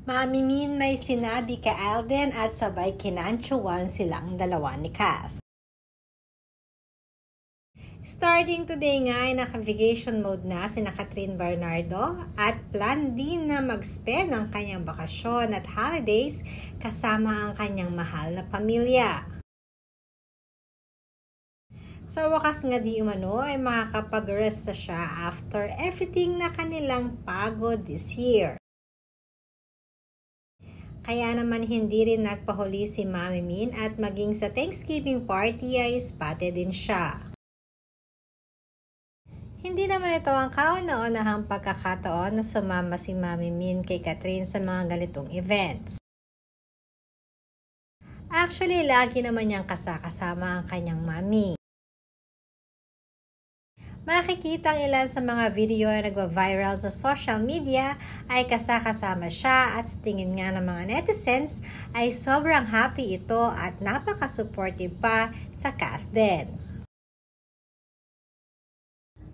Mami Min may sinabi kay Alden at sabay kinantsuwan silang dalawa ni Kath. Starting today nga ay naka-vacation mode na sina Catherine Bernardo at plan din na mag-spend ang kanyang bakasyon at holidays kasama ang kanyang mahal na pamilya. Sa wakas nga di umano ay makakapag-rest na siya after everything na kanilang pagod this year. Kaya naman hindi rin nagpahuli si Mami Min at maging sa Thanksgiving party ay spotted din siya. Hindi naman ito ang kauna-unahang pagkakataon na sumama si Mami Min kay Catherine sa mga ganitong events. Actually, lagi naman niyang kasama ang kanyang mami. Makikita ang ilan sa mga video na nagwa-viral sa social media ay kasama siya at sa tingin nga ng mga netizens ay sobrang happy ito at napaka-supportive pa sa Kath din.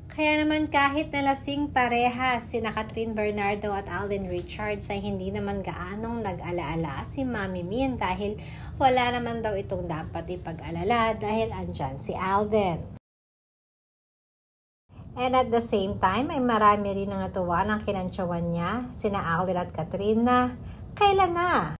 Kaya naman kahit nalasing pareha sina Catherine Bernardo at Alden Richards ay hindi naman gaanong nag-alaala si Mami Min dahil wala naman daw itong dapat ipag-alala dahil andyan si Alden. And at the same time ay marami rin ang natuwa ng kinantsawan niya sina Alden at Catherine na kailan na?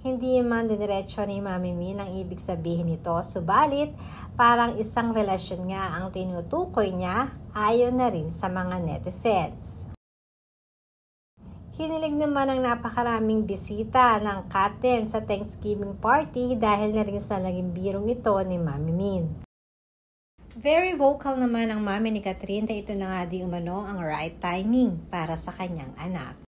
Hindi man diniretso ni Mami Min ang ibig sabihin nito, subalit parang isang relasyon nga ang tinutukoy niya ayon na rin sa mga netizens. Kinilig naman ang napakaraming bisita ng Kath din sa Thanksgiving party dahil na rin sa naging birong ito ni Mami Min. Very vocal naman ang mami ni Catherine na ito na nga di umano ang right timing para sa kanyang anak.